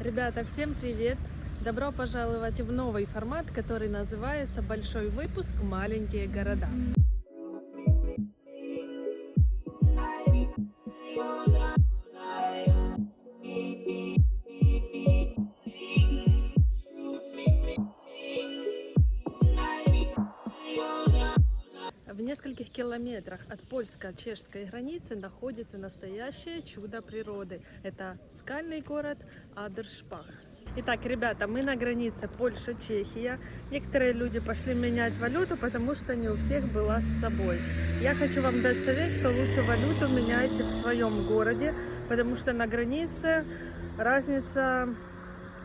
Ребята, всем привет! Добро пожаловать в новый формат, который называется «Большой выпуск. Маленькие города». В нескольких километрах от польско-чешской границы находится настоящее чудо природы. Это скальный город Адершпах. Итак, ребята, мы на границе Польша-Чехия. Некоторые люди пошли менять валюту, потому что не у всех была с собой. Я хочу вам дать совет, что лучше валюту меняйте в своем городе, потому что на границе разница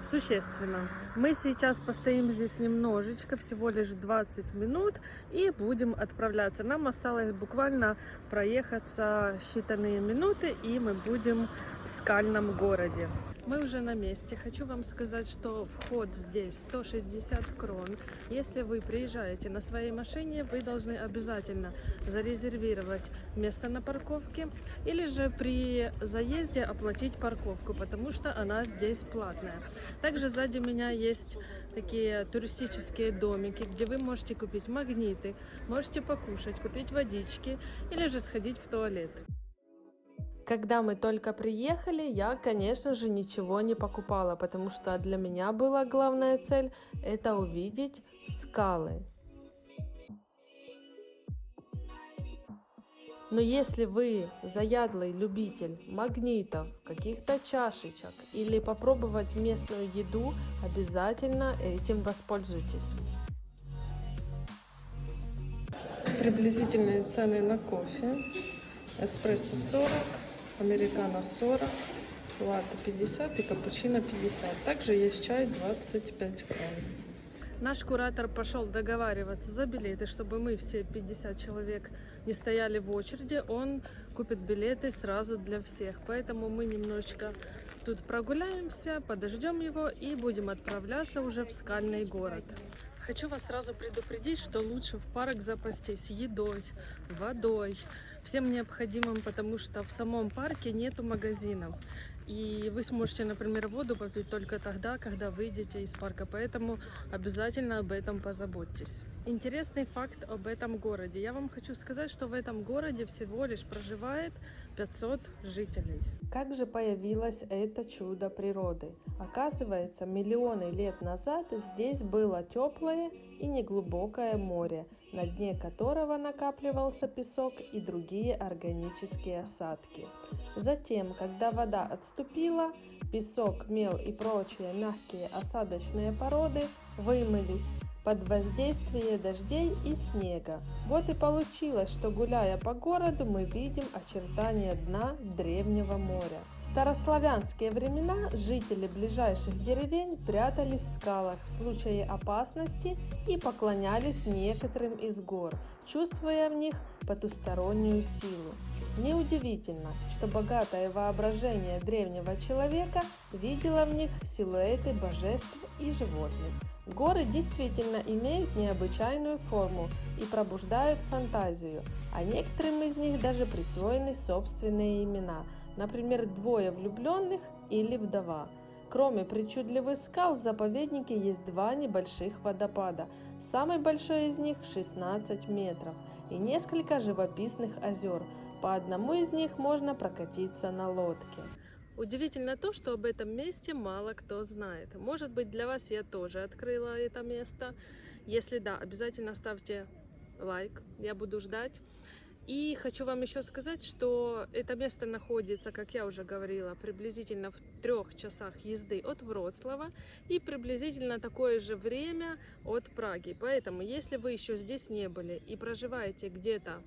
существенно. Мы сейчас постоим здесь немножечко, всего лишь 20 минут, и будем отправляться. Нам осталось буквально проехаться считанные минуты, и мы будем в скальном городе. Мы уже на месте. Хочу вам сказать, что вход здесь 160 крон. Если вы приезжаете на своей машине, вы должны обязательно зарезервировать место на парковке или же при заезде оплатить парковку, потому что она здесь платная. Также сзади меня есть такие туристические домики, где вы можете купить магниты, можете покушать, купить водички или же сходить в туалет. Когда мы только приехали, я, конечно же, ничего не покупала, потому что для меня была главная цель – это увидеть скалы. Но если вы заядлый любитель магнитов, каких-то чашечек или попробовать местную еду, обязательно этим воспользуйтесь. Приблизительные цены на кофе. Эспрессо 40, американо 40, латте 50 и капучино 50. Также есть чай 25 крон. Наш куратор пошел договариваться за билеты, чтобы мы все 50 человек не стояли в очереди. Он купит билеты сразу для всех. Поэтому мы немножечко тут прогуляемся, подождем его и будем отправляться уже в скальный город. Хочу вас сразу предупредить, что лучше в парк запастись едой, водой, всем необходимым, потому что в самом парке нету магазинов. И вы сможете, например, воду попить только тогда, когда выйдете из парка. Поэтому обязательно об этом позаботьтесь. Интересный факт об этом городе. Я вам хочу сказать, что в этом городе всего лишь проживает 500 жителей. Как же появилось это чудо природы? Оказывается, миллионы лет назад здесь было теплое и неглубокое море, на дне которого накапливался песок и другие органические осадки. Затем, когда вода отступила, песок, мел и прочие мягкие осадочные породы вымылись под воздействие дождей и снега. Вот и получилось, что гуляя по городу, мы видим очертания дна древнего моря. В старославянские времена жители ближайших деревень прятались в скалах в случае опасности и поклонялись некоторым из гор, чувствуя в них потустороннюю силу. Неудивительно, что богатое воображение древнего человека видело в них силуэты божеств и животных. Горы действительно имеют необычайную форму и пробуждают фантазию, а некоторым из них даже присвоены собственные имена, например, двое влюбленных или вдова. Кроме причудливых скал в заповеднике есть два небольших водопада. Самый большой из них 16 метров и несколько живописных озер. По одному из них можно прокатиться на лодке. Удивительно то, что об этом месте мало кто знает. Может быть, для вас я тоже открыла это место. Если да, обязательно ставьте лайк, я буду ждать. И хочу вам еще сказать, что это место находится, как я уже говорила, приблизительно в 3 часах езды от Вроцлава и приблизительно такое же время от Праги. Поэтому, если вы еще здесь не были и проживаете где-то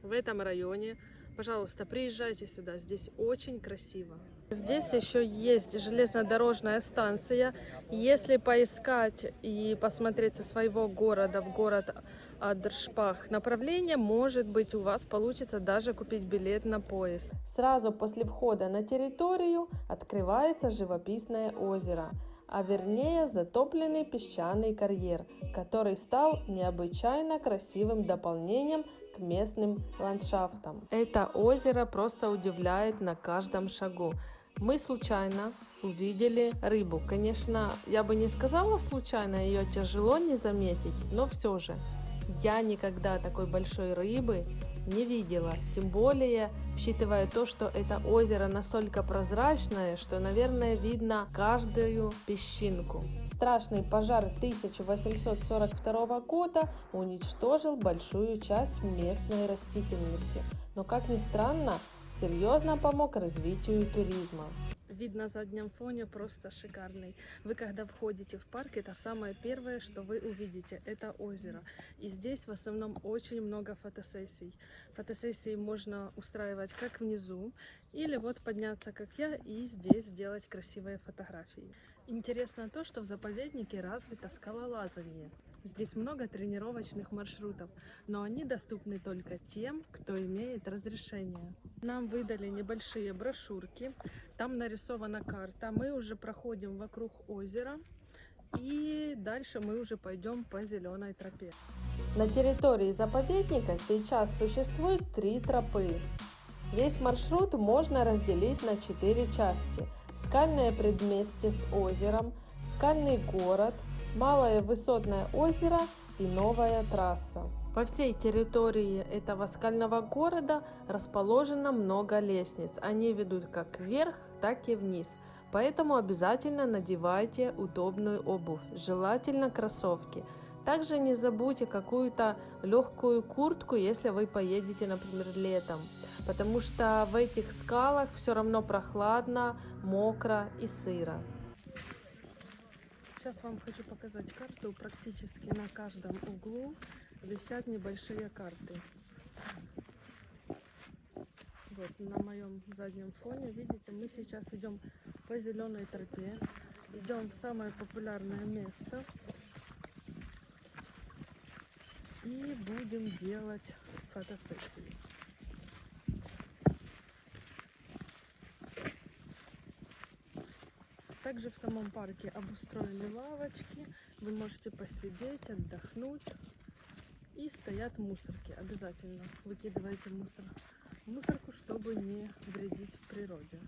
в этом районе, пожалуйста, приезжайте сюда, здесь очень красиво. Здесь еще есть железнодорожная станция. Если поискать и посмотреть со своего города в город Адершпах направление, может быть, у вас получится даже купить билет на поезд. Сразу после входа на территорию открывается живописное озеро, а вернее затопленный песчаный карьер, который стал необычайно красивым дополнением к местным ландшафтам. Это озеро просто удивляет на каждом шагу. Мы случайно увидели рыбу. Конечно, я бы не сказала случайно, ее тяжело не заметить, но все же. Я никогда такой большой рыбы не видела, тем более, учитывая то, что это озеро настолько прозрачное, что, наверное, видно каждую песчинку. Страшный пожар 1842 года уничтожил большую часть местной растительности, но, как ни странно, серьезно помог развитию туризма. Вид на заднем фоне просто шикарный. Вы когда входите в парк, это самое первое, что вы увидите, это озеро. И здесь в основном очень много фотосессий. Фотосессии можно устраивать как внизу, или вот подняться, как я, и здесь сделать красивые фотографии. Интересно то, что в заповеднике развито скалолазание. Здесь много тренировочных маршрутов, но они доступны только тем, кто имеет разрешение. Нам выдали небольшие брошюрки, там нарисована карта, мы уже проходим вокруг озера и дальше мы уже пойдем по зеленой тропе. На территории заповедника сейчас существует 3 тропы. Весь маршрут можно разделить на 4 части. Скальное предместье с озером, скальный город, малое высотное озеро и новая трасса. По всей территории этого скального города расположено много лестниц. Они ведут как вверх, так и вниз. Поэтому обязательно надевайте удобную обувь, желательно кроссовки. Также не забудьте какую-то легкую куртку, если вы поедете, например, летом. Потому что в этих скалах все равно прохладно, мокро и сыро. Сейчас вам хочу показать карту. Практически на каждом углу висят небольшие карты. Вот на моем заднем фоне, видите, мы сейчас идем по зеленой тропе. Идем в самое популярное место. И будем делать фотосессии. Также в самом парке обустроены лавочки, вы можете посидеть, отдохнуть. И стоят мусорки, обязательно выкидывайте мусор в мусорку, чтобы не вредить природе.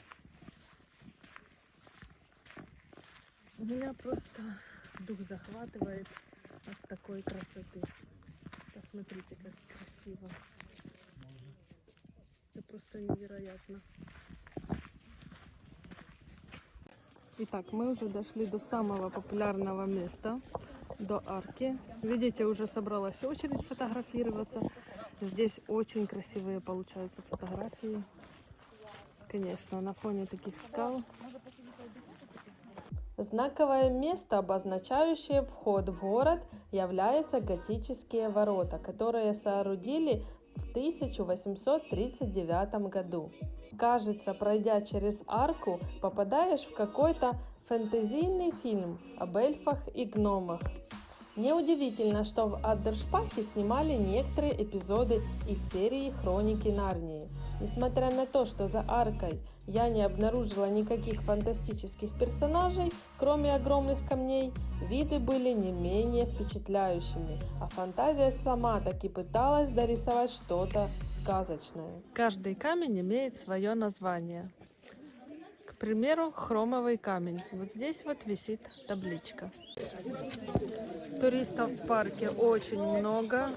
Меня просто дух захватывает от такой красоты. Посмотрите, как красиво. Это просто невероятно. Итак, мы уже дошли до самого популярного места, до арки. Видите, уже собралась очередь фотографироваться. Здесь очень красивые получаются фотографии. Конечно, на фоне таких скал. Знаковое место, обозначающее вход в город, является готические ворота, которые соорудили в 1839 году. Кажется, пройдя через арку, попадаешь в какой-то фэнтезийный фильм об эльфах и гномах. Неудивительно, что в Аддершпахе снимали некоторые эпизоды из серии «Хроники Нарнии». Несмотря на то, что за аркой я не обнаружила никаких фантастических персонажей, кроме огромных камней, виды были не менее впечатляющими, а фантазия сама таки пыталась дорисовать что-то сказочное. Каждый камень имеет свое название. К примеру, хромовый камень. Вот здесь вот висит табличка. Туристов в парке очень много.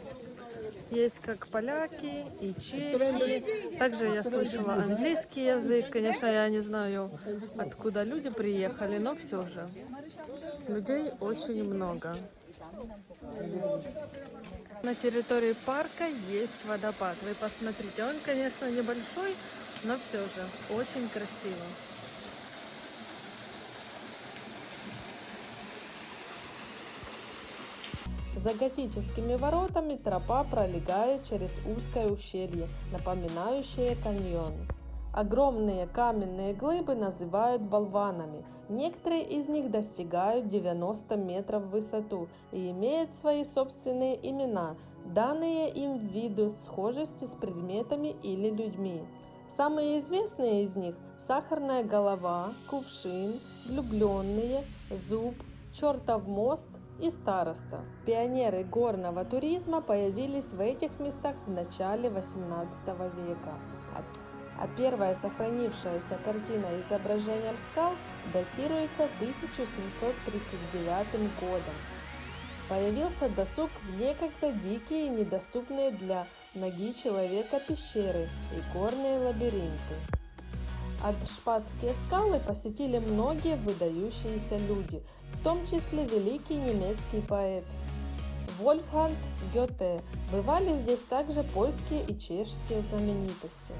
Есть как поляки и чехи. Также я слышала английский язык. Конечно, я не знаю, откуда люди приехали, но все же. Людей очень много. На территории парка есть водопад. Вы посмотрите, он, конечно, небольшой, но все же очень красиво. За готическими воротами тропа пролегает через узкое ущелье, напоминающее каньон. Огромные каменные глыбы называют болванами. Некоторые из них достигают 90 метров в высоту и имеют свои собственные имена, данные им ввиду схожести с предметами или людьми. Самые известные из них – сахарная голова, кувшин, влюбленные, зуб, чертов мост и староста. Пионеры горного туризма появились в этих местах в начале 18 века. а первая сохранившаяся картина изображением скал датируется 1739 годом. Появился досуг в некогда дикие и недоступные для ноги человека пещеры и горные лабиринты. Альпшпатские скалы посетили многие выдающиеся люди, в том числе великий немецкий поэт Вольфганг Гёте. Бывали здесь также польские и чешские знаменитости.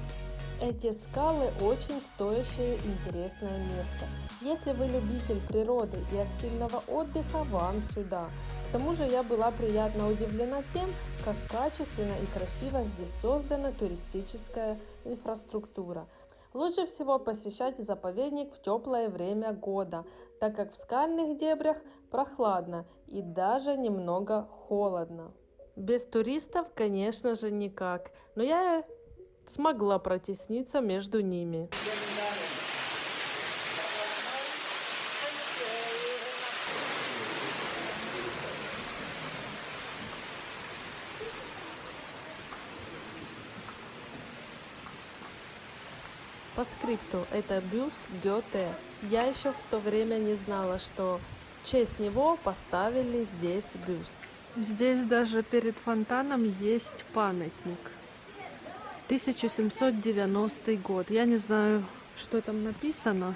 Эти скалы очень стоящее и интересное место. Если вы любитель природы и активного отдыха, вам сюда. К тому же я была приятно удивлена тем, как качественно и красиво здесь создана туристическая инфраструктура. Лучше всего посещать заповедник в теплое время года, так как в скальных дебрях прохладно и даже немного холодно. Без туристов, конечно же, никак, но я смогла протесниться между ними. По скрипту, это бюст Гёте. Я еще в то время не знала, что в честь него поставили здесь бюст. Здесь даже перед фонтаном есть памятник. 1790 год. Я не знаю, что там написано.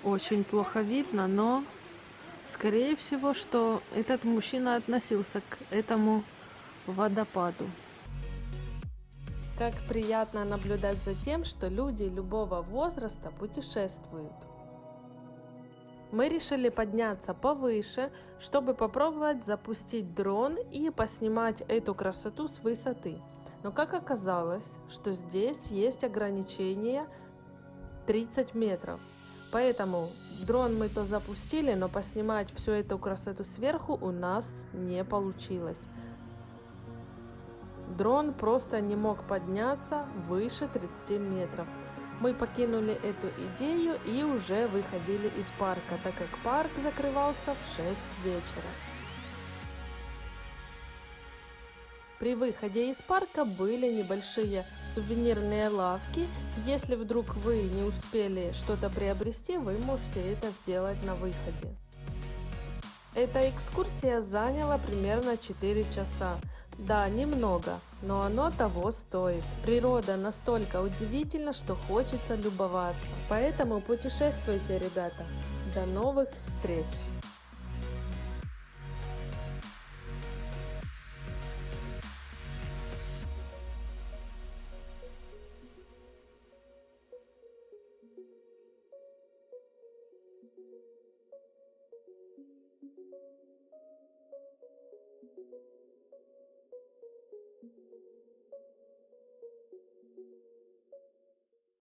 Очень плохо видно, но скорее всего, что этот мужчина относился к этому водопаду. Как приятно наблюдать за тем, что люди любого возраста путешествуют. Мы решили подняться повыше, чтобы попробовать запустить дрон и поснимать эту красоту с высоты. Но как оказалось, что здесь есть ограничение 30 метров. Поэтому дрон мы то запустили, но поснимать всю эту красоту сверху у нас не получилось. Дрон просто не мог подняться выше 30 метров. Мы покинули эту идею и уже выходили из парка, так как парк закрывался в 6 вечера. При выходе из парка были небольшие сувенирные лавки. Если вдруг вы не успели что-то приобрести, вы можете это сделать на выходе. Эта экскурсия заняла примерно 4 часа. Да, немного, но оно того стоит. Природа настолько удивительна, что хочется любоваться. Поэтому путешествуйте, ребята. До новых встреч!